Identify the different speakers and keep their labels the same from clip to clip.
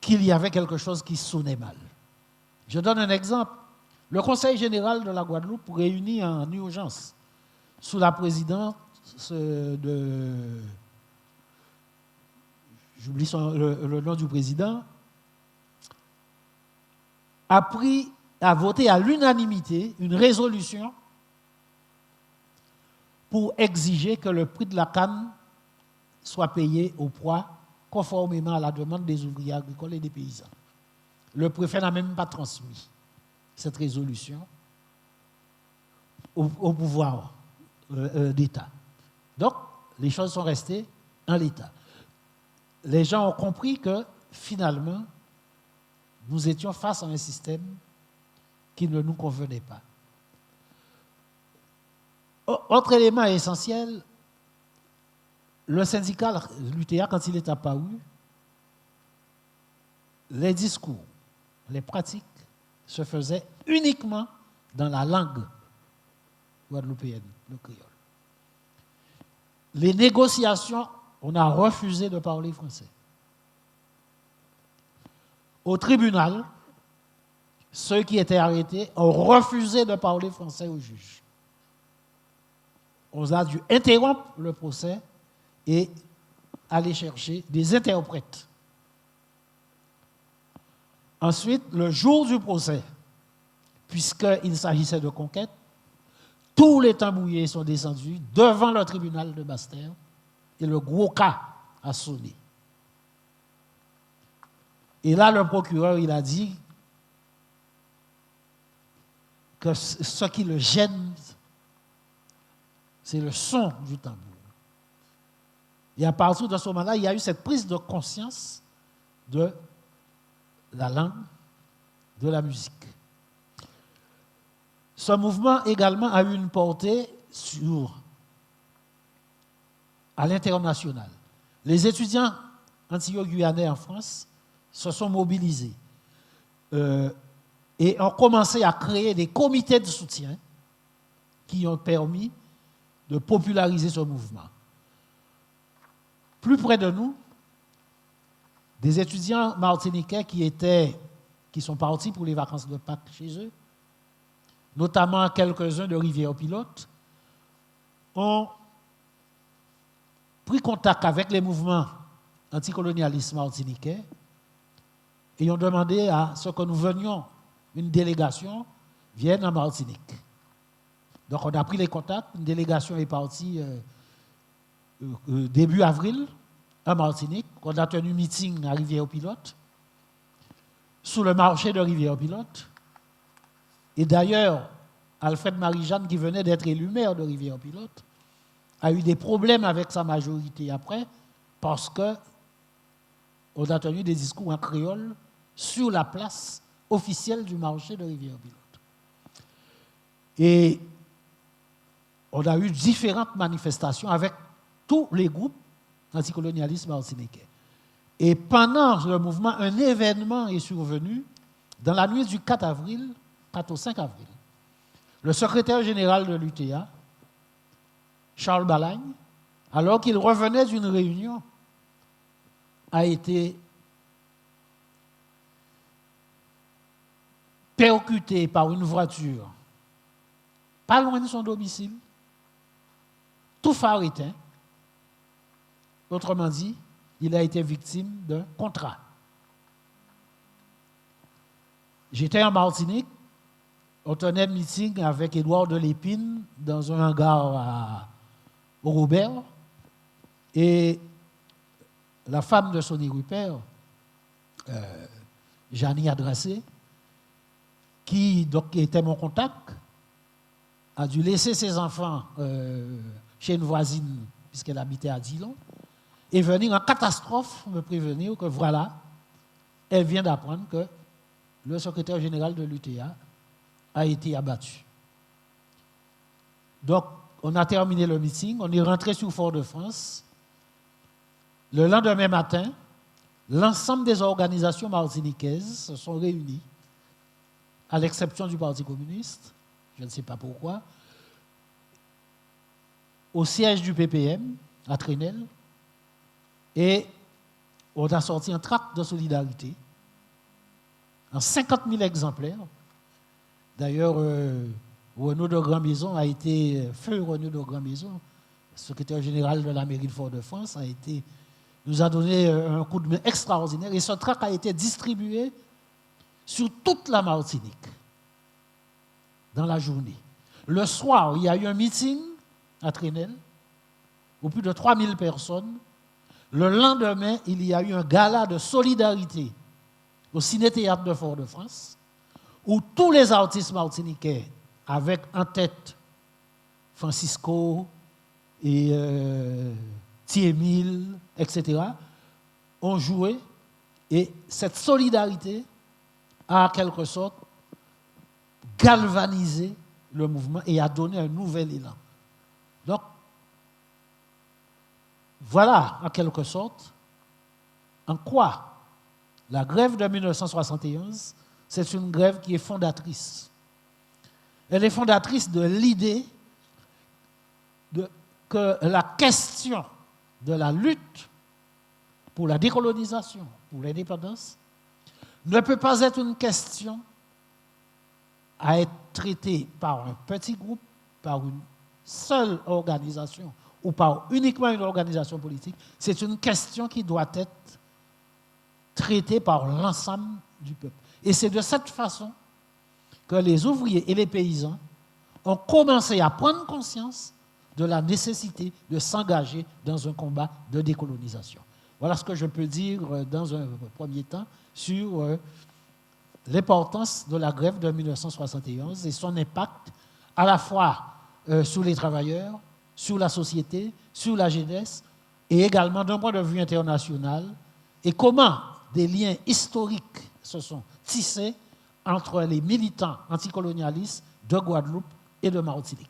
Speaker 1: qu'il y avait quelque chose qui sonnait mal. Je donne un exemple. Le Conseil général de la Guadeloupe réuni en urgence sous la présidence de... J'oublie le nom du président, a voté à l'unanimité une résolution pour exiger que le prix de la canne soit payé au poids, conformément à la demande des ouvriers agricoles et des paysans. Le préfet n'a même pas transmis cette résolution au pouvoir d'État. Donc, les choses sont restées en l'état. Les gens ont compris que, finalement, nous étions face à un système qui ne nous convenait pas. Autre élément essentiel, le syndicat l'UTA, quand il est apparu, les discours, les pratiques se faisaient uniquement dans la langue guadeloupéenne, le créole. Les négociations, on a refusé de parler français. Au tribunal, ceux qui étaient arrêtés ont refusé de parler français au juge. On a dû interrompre le procès et aller chercher des interprètes. Ensuite, le jour du procès, puisqu'il s'agissait de conquête, tous les tambouillés sont descendus devant le tribunal de Basse-Terre et le gros cas a sonné. Et là, le procureur, il a dit que ce qui le gêne, c'est le son du tambour. Et à partir de ce moment-là, il y a eu cette prise de conscience de la langue, de la musique. Ce mouvement également a eu une portée à l'international. Les étudiants antillo-guyanais en France se sont mobilisés et ont commencé à créer des comités de soutien qui ont permis de populariser ce mouvement. Plus près de nous, des étudiants martiniquais qui sont partis pour les vacances de Pâques chez eux, notamment quelques-uns de Rivière-Pilote, ont pris contact avec les mouvements anticolonialistes martiniquais et ont demandé à ce que nous venions, une délégation, vienne en Martinique. Donc on a pris les contacts, une délégation est partie début avril en Martinique. On a tenu un meeting à Rivière-Pilote, sous le marché de Rivière-Pilote. Et d'ailleurs, Alfred Marie-Jeanne, qui venait d'être élu maire de Rivière-Pilote, a eu des problèmes avec sa majorité après, parce qu'on a tenu des discours en créole sur la place officielle du marché de Rivière-Pilote. Et on a eu différentes manifestations avec tous les groupes anticolonialistes martiniquais. Et pendant le mouvement, un événement est survenu dans la nuit du 4 au 5 avril. Le secrétaire général de l'UTA, Charles Balagne, alors qu'il revenait d'une réunion, a été percuté par une voiture pas loin de son domicile, tout phare éteint. Autrement dit, il a été victime d'un contrat. J'étais en Martinique, on tenait un meeting avec Édouard de Lépine dans un hangar au Robert, et la femme de Sonny Rupert, Janie Adrassé, qui donc était mon contact, a dû laisser ses enfants chez une voisine, puisqu'elle habitait à Dillon, et venir en catastrophe me prévenir que voilà, elle vient d'apprendre que le secrétaire général de l'UTA a été abattu. Donc, on a terminé le meeting, on est rentré sur Fort-de-France. Le lendemain matin, l'ensemble des organisations martiniquaises se sont réunies, à l'exception du Parti communiste, je ne sais pas pourquoi, au siège du PPM, à Trénel, et on a sorti un tract de solidarité en 50 000 exemplaires. D'ailleurs, Renaud de Grand-Maison a été, feu Renaud de Grand-Maison, secrétaire général de la mairie de Fort-de-France, nous a donné un coup de main extraordinaire. Et ce tract a été distribué sur toute la Martinique dans la journée. Le soir, il y a eu un meeting à Trénel, où plus de 3000 personnes. Le lendemain, il y a eu un gala de solidarité au Ciné-Théâtre de Fort-de-France, où tous les artistes martiniquais, avec en tête Francisco et Thiémile, etc., ont joué. Et cette solidarité a, en quelque sorte, galvanisé le mouvement et a donné un nouvel élan. Donc, voilà, en quelque sorte, en quoi la grève de 1971, c'est une grève qui est fondatrice. Elle est fondatrice de l'idée que la question de la lutte pour la décolonisation, pour l'indépendance, ne peut pas être une question à être traitée par un petit groupe, par une seule organisation ou par uniquement une organisation politique. C'est une question qui doit être traitée par l'ensemble du peuple. Et c'est de cette façon que les ouvriers et les paysans ont commencé à prendre conscience de la nécessité de s'engager dans un combat de décolonisation. Voilà ce que je peux dire dans un premier temps sur l'importance de la grève de 1971 et son impact à la fois sur les travailleurs, sur la société, sur la jeunesse et également d'un point de vue international et comment des liens historiques se sont tissés entre les militants anticolonialistes de Guadeloupe et de Martinique.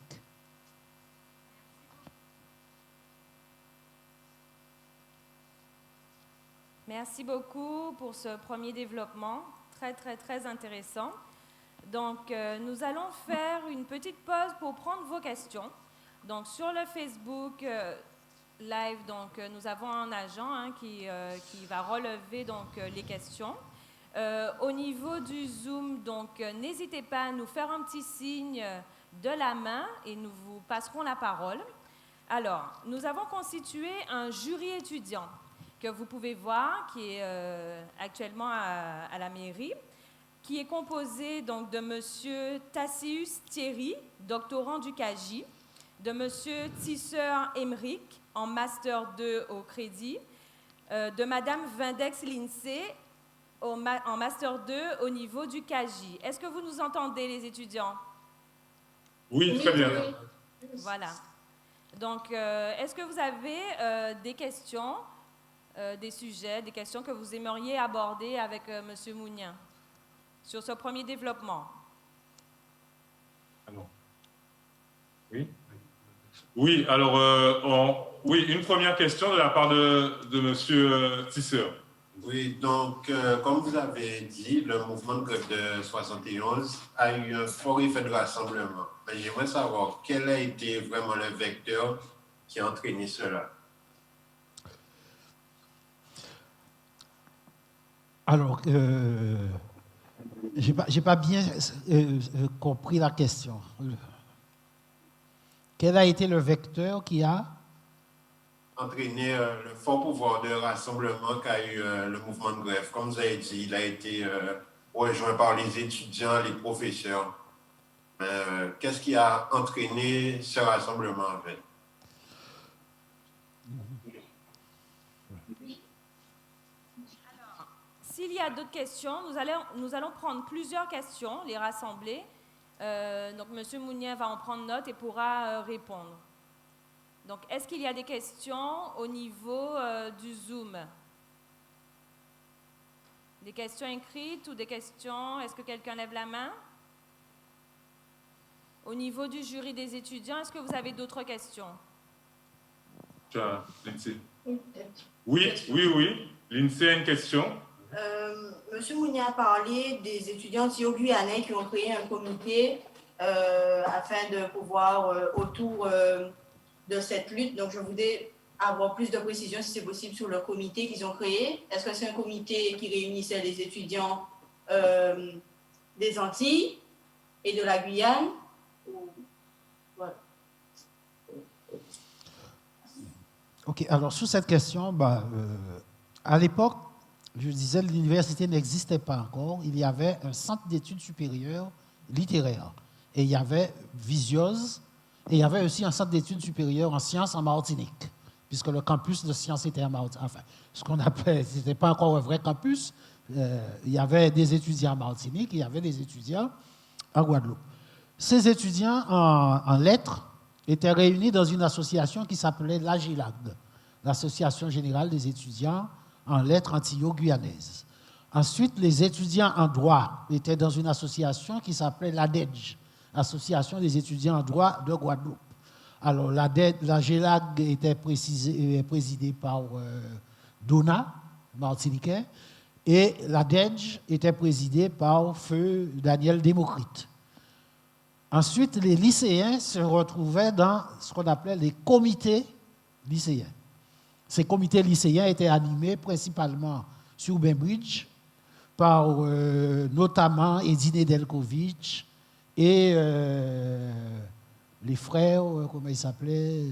Speaker 2: Merci beaucoup pour ce premier développement, très très très intéressant. Donc nous allons faire une petite pause pour prendre vos questions. Donc sur le Facebook Live, donc nous avons un agent qui va relever donc les questions. Au niveau du Zoom, donc n'hésitez pas à nous faire un petit signe de la main et nous vous passerons la parole. Alors, nous avons constitué un jury étudiant que vous pouvez voir, qui est actuellement à la mairie, qui est composé donc de M. Tassius Thierry, doctorant du CAGI, de M. Tisseur Emeric, en Master 2 au Crédit, de Mme Vindex Lindsay, en Master 2 au niveau du CAGI. Est-ce que vous nous entendez, les étudiants?
Speaker 3: Oui, très bien.
Speaker 2: Voilà. Donc, est-ce que vous avez des questions, des sujets, des questions que vous aimeriez aborder avec M. Mounien sur ce premier développement?
Speaker 3: Alors. Oui. Oui, alors, oui, une première question de la part de M. Tisseur.
Speaker 4: Oui, donc, comme vous avez dit, le mouvement de grève de 71 a eu un fort effet de rassemblement. Mais j'aimerais savoir quel a été vraiment le vecteur qui a entraîné cela.
Speaker 1: Alors, j'ai pas bien compris la question. Quel a été le vecteur qui a
Speaker 4: entraîné le fort pouvoir de rassemblement qu'a eu le mouvement de grève? Comme vous avez dit, il a été rejoint par les étudiants, les professeurs. Qu'est-ce qui a entraîné ce rassemblement en fait?
Speaker 2: Alors, s'il y a d'autres questions, nous allons prendre plusieurs questions, les rassembler. Donc, M. Mounien va en prendre note et pourra répondre. Donc, est-ce qu'il y a des questions au niveau du Zoom? Des questions écrites ou des questions? Est-ce que quelqu'un lève la main? Au niveau du jury des étudiants, est-ce que vous avez d'autres questions?
Speaker 3: Lindsay. Oui, oui, oui. Lindsay a une question.
Speaker 5: Monsieur Mounien a parlé des étudiants guyanais qui ont créé un comité afin de pouvoir autour de cette lutte. Donc, je voudrais avoir plus de précisions, si c'est possible, sur le comité qu'ils ont créé. Est-ce que c'est un comité qui réunissait les étudiants des Antilles et de la Guyane. Voilà.
Speaker 1: Ok, alors sur cette question, à l'époque, je disais, l'université n'existait pas encore. Il y avait un centre d'études supérieures littéraires. Et il y avait Visiose. Et il y avait aussi un centre d'études supérieures en sciences en Martinique, puisque le campus de sciences était en Martinique. Enfin, ce qu'on appelait, ce n'était pas encore un vrai campus. Il y avait des étudiants en Martinique, il y avait des étudiants en Guadeloupe. Ces étudiants en lettres étaient réunis dans une association qui s'appelait l'AGELAG, l'Association générale des étudiants en lettres antillo-guyanaises. Ensuite, les étudiants en droit étaient dans une association qui s'appelait l'ADEJ, Association des étudiants en droit de Guadeloupe. Alors, la GELAG était présidée par Dona, martiniquais, et la DEJ était présidée par feu Daniel Démocrite. Ensuite, les lycéens se retrouvaient dans ce qu'on appelait les comités lycéens. Ces comités lycéens étaient animés principalement sur Bainbridge par notamment Edine Nedeljković et les frères, comment ils s'appelaient,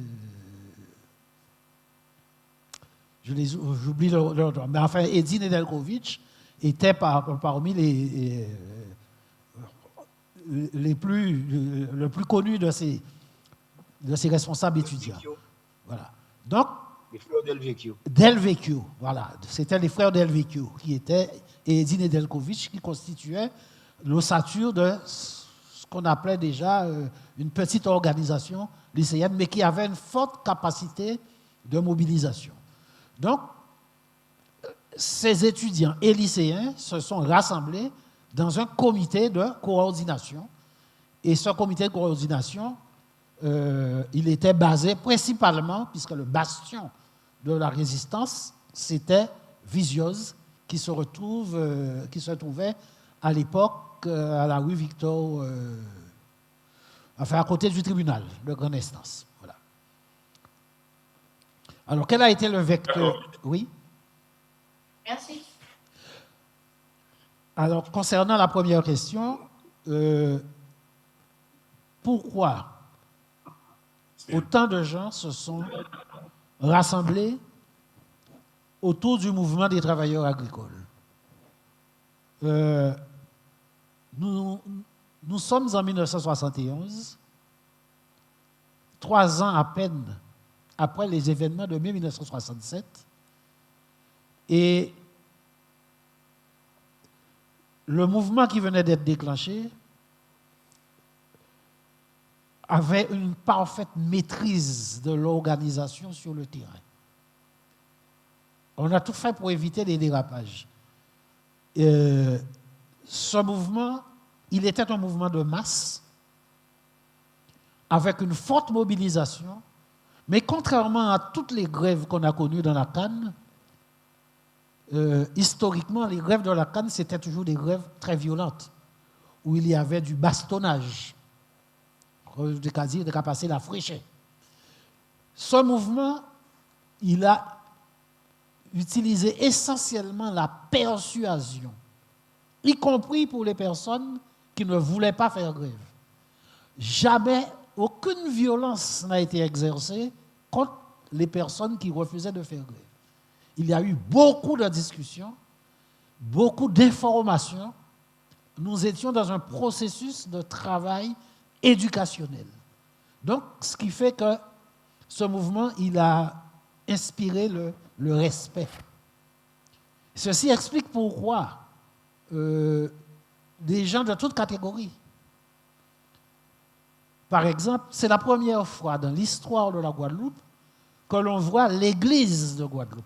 Speaker 1: j'oublie leur nom, mais enfin Edine Nedeljković était parmi le plus connu de ces responsables étudiants. Voilà. Donc,
Speaker 6: les frères Del Vecchio.
Speaker 1: Del Vecchio, voilà. C'était les frères Del Vecchio qui étaient, et Edine Nedeljković qui constituaient l'ossature de ce qu'on appelait déjà une petite organisation lycéenne, mais qui avait une forte capacité de mobilisation. Donc, ces étudiants et lycéens se sont rassemblés dans un comité de coordination. Et ce comité de coordination, il était basé principalement, puisque le bastion de la résistance, c'était Visiose, qui se trouvait à l'époque à la rue Victor, enfin à côté du tribunal de grande instance. Voilà. Alors, quel a été le vecteur? Oui?
Speaker 5: Merci.
Speaker 1: Alors, concernant la première question, pourquoi autant de gens se sont rassemblés autour du mouvement des travailleurs agricoles? Nous sommes en 1971, 3 ans à peine après les événements de mai 1967, et le mouvement qui venait d'être déclenché avait une parfaite maîtrise de l'organisation sur le terrain. On a tout fait pour éviter les dérapages. Ce mouvement, il était un mouvement de masse, avec une forte mobilisation, mais contrairement à toutes les grèves qu'on a connues dans la canne, historiquement, les grèves de la canne, c'était toujours des grèves très violentes, où il y avait du bastonnage, de passer la fraîcheur. Ce mouvement, il a utilisé essentiellement la persuasion, y compris pour les personnes qui ne voulaient pas faire grève. Jamais aucune violence n'a été exercée contre les personnes qui refusaient de faire grève. Il y a eu beaucoup de discussions, beaucoup d'informations. Nous étions dans un processus de travail éducationnel. Donc, ce qui fait que ce mouvement, il a inspiré le respect. Ceci explique pourquoi des gens de toutes catégories. Par exemple, c'est la première fois dans l'histoire de la Guadeloupe que l'on voit l'Église de Guadeloupe.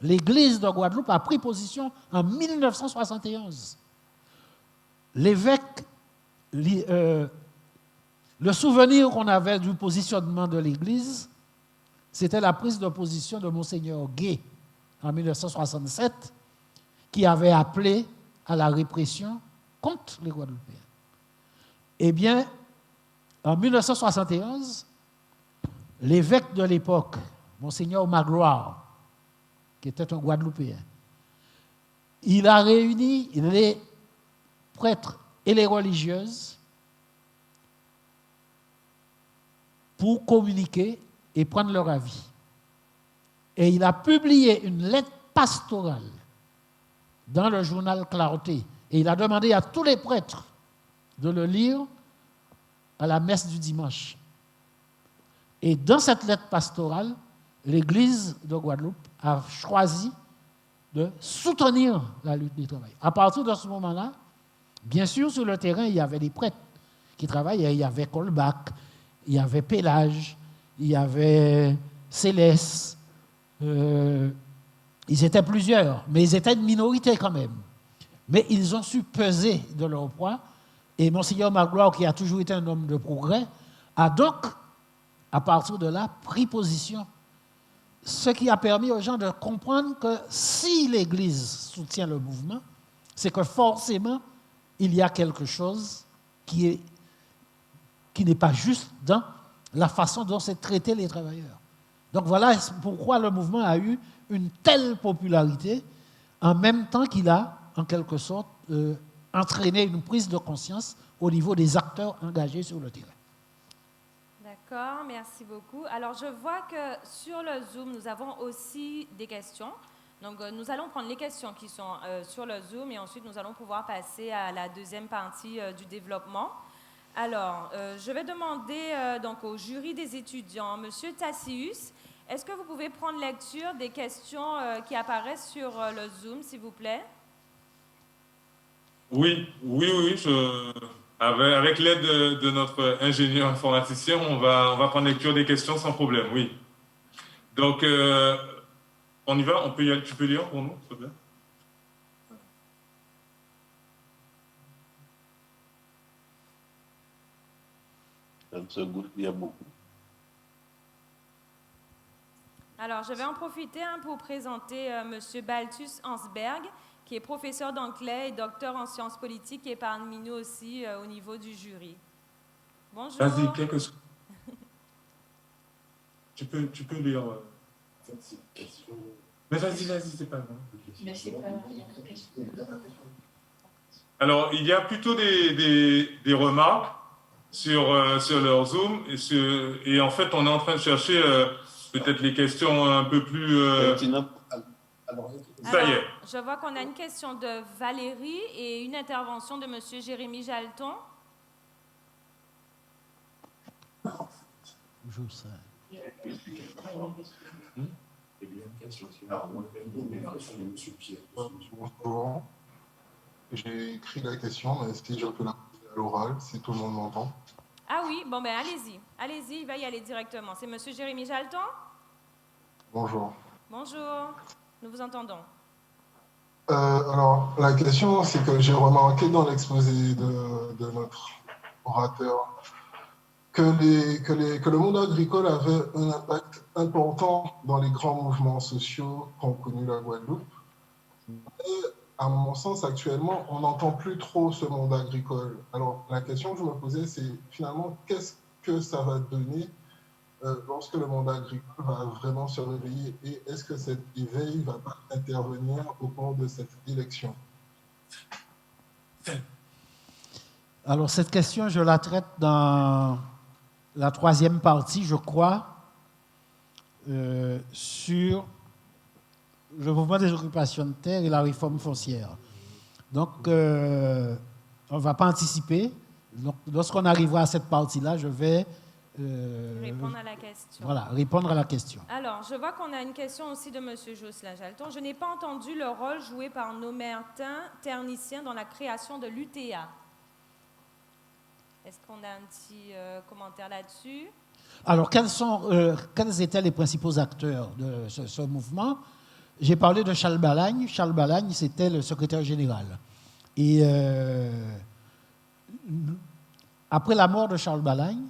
Speaker 1: L'Église de Guadeloupe a pris position en 1971. L'évêque, le souvenir qu'on avait du positionnement de l'Église, c'était la prise de position de Monseigneur Gay en 1967, qui avait appelé à la répression contre les Guadeloupéens. Eh bien, en 1971, l'évêque de l'époque, Monseigneur Magloire, qui était un Guadeloupéen, il a réuni les prêtres et les religieuses pour communiquer et prendre leur avis. Et il a publié une lettre pastorale dans le journal Clarté. Et il a demandé à tous les prêtres de le lire à la messe du dimanche. Et dans cette lettre pastorale, l'Église de Guadeloupe a choisi de soutenir la lutte des travailleurs. À partir de ce moment-là, bien sûr, sur le terrain, il y avait des prêtres qui travaillaient. Il y avait Colbach, il y avait Pélage, il y avait Céleste. Ils étaient plusieurs, mais ils étaient une minorité quand même. Mais ils ont su peser de leur poids. Et Monseigneur Magloire, qui a toujours été un homme de progrès, a donc, à partir de là, pris position. Ce qui a permis aux gens de comprendre que si l'Église soutient le mouvement, c'est que forcément, il y a quelque chose qui n'est pas juste dans la façon dont c'est traité les travailleurs. Donc voilà pourquoi le mouvement a eu une telle popularité, en même temps qu'il a, en quelque sorte, entraîné une prise de conscience au niveau des acteurs engagés sur le terrain.
Speaker 2: D'accord, merci beaucoup. Alors, je vois que sur le Zoom, nous avons aussi des questions. Donc, nous allons prendre les questions qui sont sur le Zoom et ensuite, nous allons pouvoir passer à la deuxième partie du développement. Alors, je vais demander donc au jury des étudiants, Monsieur Tassius, est-ce que vous pouvez prendre lecture des questions qui apparaissent sur le Zoom, s'il vous plaît?
Speaker 3: Oui. Avec l'aide de notre ingénieur informaticien, on va prendre lecture des questions sans problème, oui. Donc, on y va, on peut y aller. Tu peux lire pour nous, s'il te plaît?
Speaker 6: Il y a beaucoup.
Speaker 2: Alors, je vais en profiter pour présenter M. Balthus Hansberg, qui est professeur d'anglais et docteur en sciences politiques et parmi nous aussi au niveau du jury. Bonjour.
Speaker 3: Vas-y, quelque chose. Tu peux lire. Mais vas-y, c'est pas grave.
Speaker 7: Mais c'est pas grave.
Speaker 3: Alors, il y a plutôt des remarques sur leur Zoom et en fait, on est en train de chercher peut-être les questions un peu plus... Ça y est.
Speaker 2: Je vois qu'on a une question de Valérie et une intervention de M. Jérémy Jalton.
Speaker 8: Bonjour. J'ai écrit la question, mais si je peux la poser à l'oral, si tout le monde m'entend.
Speaker 2: Ah oui, bon ben allez-y. Allez-y, il va y aller directement. C'est M. Jérémy Jalton?
Speaker 8: Bonjour.
Speaker 2: Bonjour, nous vous entendons.
Speaker 8: Alors, la question, c'est que j'ai remarqué dans l'exposé de notre orateur que le monde agricole avait un impact important dans les grands mouvements sociaux qu'ont connus la Guadeloupe. Et à mon sens, actuellement, on n'entend plus trop ce monde agricole. Alors, la question que je me posais, c'est finalement, qu'est-ce que ça va donner lorsque le monde agricole va vraiment se réveiller et est-ce que cet éveil ne va pas intervenir au cours de cette élection?
Speaker 1: Alors, cette question, je la traite dans la troisième partie, je crois, sur le mouvement des occupations de terre et la réforme foncière. Donc, on ne va pas anticiper. Donc, lorsqu'on arrivera à cette partie-là, je vais...
Speaker 2: répondre à la question.
Speaker 1: Voilà, répondre à la question.
Speaker 2: Alors, je vois qu'on a une question aussi de M. Jocelyn Jalton. Je n'ai pas entendu le rôle joué par nos techniciens dans la création de l'UTA. Est-ce qu'on a un petit commentaire là-dessus?
Speaker 1: Alors, quels étaient les principaux acteurs de ce mouvement? J'ai parlé de Charles Balagne. Charles Balagne, c'était le secrétaire général. Et après la mort de Charles Balagne,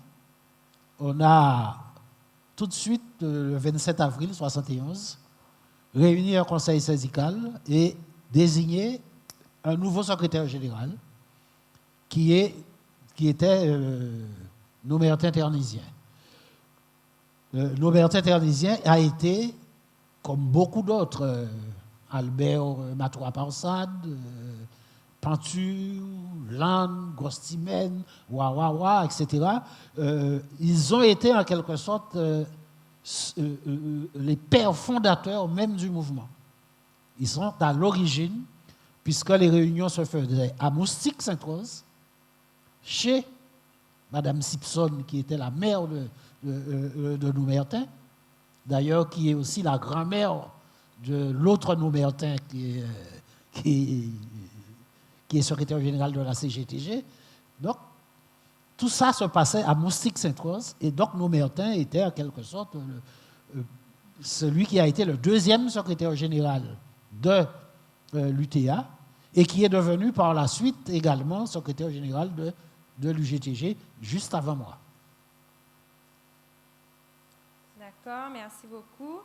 Speaker 1: on a tout de suite, le 27 avril 1971, réuni un conseil syndical et désigné un nouveau secrétaire général qui était Nobertin Ternisien. Nobertin Ternisien a été, comme beaucoup d'autres Albert Matoua Parsad, Penture, Land, Gostimen, Wawawa, etc. Ils ont été en quelque sorte les pères fondateurs même du mouvement. Ils sont à l'origine, puisque les réunions se faisaient à Moustique-Sainte-Rose, chez Madame Simpson, qui était la mère de Noumertin, d'ailleurs qui est aussi la grand-mère de l'autre Noumertin qui est secrétaire général de la CGTG. Donc, tout ça se passait à Moustique-Sainte-Rose, et donc Noumertin était en quelque sorte celui qui a été le deuxième secrétaire général de l'UTA, et qui est devenu par la suite également secrétaire général de l'UGTG, juste avant moi.
Speaker 2: D'accord, merci beaucoup.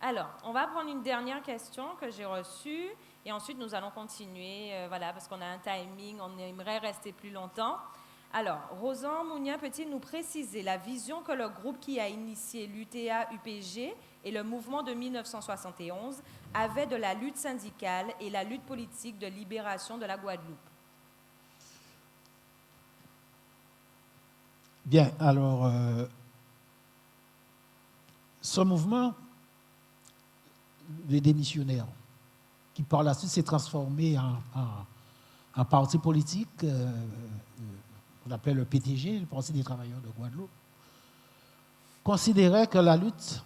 Speaker 2: Alors, on va prendre une dernière question que j'ai reçue et ensuite nous allons continuer, voilà, parce qu'on a un timing, on aimerait rester plus longtemps. Alors, Rosan Mounia, peut-il nous préciser la vision que le groupe qui a initié l'UTA-UPG et le mouvement de 1971 avait de la lutte syndicale et la lutte politique de libération de la Guadeloupe?
Speaker 1: Bien, alors, ce mouvement des démissionnaires, qui par la suite s'est transformé en parti politique, qu'on appelle le PTG, le Parti des travailleurs de Guadeloupe, considérait que la lutte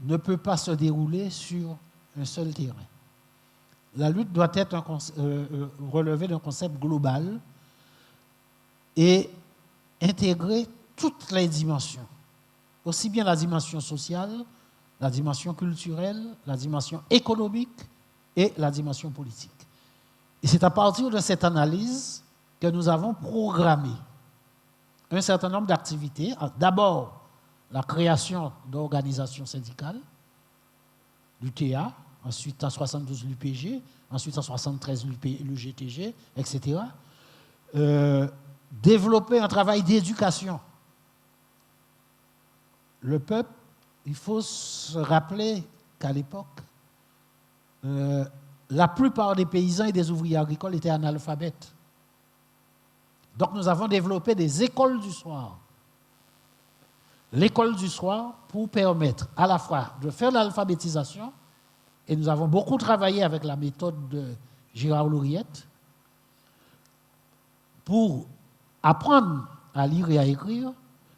Speaker 1: ne peut pas se dérouler sur un seul terrain. La lutte doit être relevée d'un concept global et intégrer toutes les dimensions, aussi bien la dimension sociale, la dimension culturelle, la dimension économique et la dimension politique. Et c'est à partir de cette analyse que nous avons programmé un certain nombre d'activités. D'abord, la création d'organisations syndicales, l'UTA, ensuite en 72 l'UPG, ensuite en 73 l'UGTG, etc. Développer un travail d'éducation. Le peuple, il faut se rappeler qu'à l'époque, la plupart des paysans et des ouvriers agricoles étaient analphabètes. Donc nous avons développé des écoles du soir. L'école du soir pour permettre à la fois de faire l'alphabétisation, et nous avons beaucoup travaillé avec la méthode de Gérard Lauriette, pour apprendre à lire et à écrire,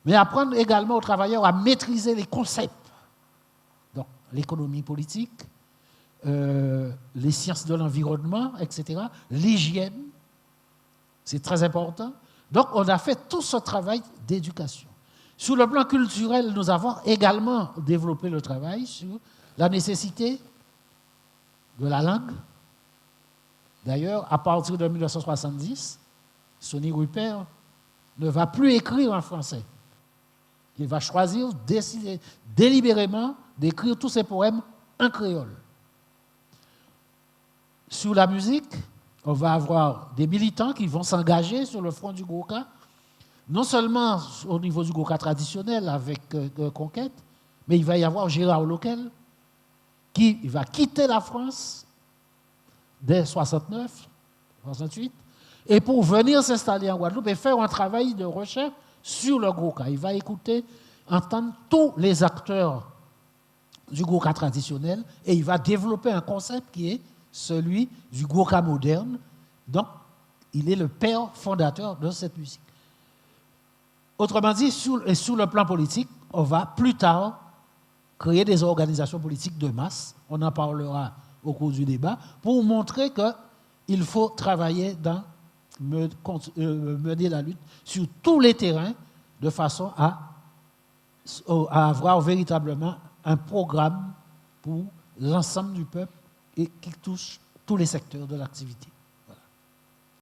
Speaker 1: mais apprendre également aux travailleurs à maîtriser les concepts. Donc l'économie politique, les sciences de l'environnement, etc., l'hygiène, c'est très important. Donc on a fait tout ce travail d'éducation. Sur le plan culturel, nous avons également développé le travail sur la nécessité de la langue. D'ailleurs, à partir de 1970, Sonny Rupert ne va plus écrire en français. Il va choisir, décider délibérément d'écrire tous ses poèmes en créole. Sur la musique, on va avoir des militants qui vont s'engager sur le front du Gouka, non seulement au niveau du Gouka traditionnel avec Conquête, mais il va y avoir Gérard Loquel qui va quitter la France dès 69, 68, et pour venir s'installer en Guadeloupe et faire un travail de recherche sur le Gouka. Il va écouter, entendre tous les acteurs du Gouka traditionnel et il va développer un concept qui est celui du Gouka moderne. Donc, il est le père fondateur de cette musique. Autrement dit, sur le plan politique, on va plus tard créer des organisations politiques de masse. On en parlera au cours du débat pour montrer qu'il faut travailler dans mener la lutte sur tous les terrains de façon à avoir véritablement un programme pour l'ensemble du peuple et qui touche tous les secteurs de l'activité.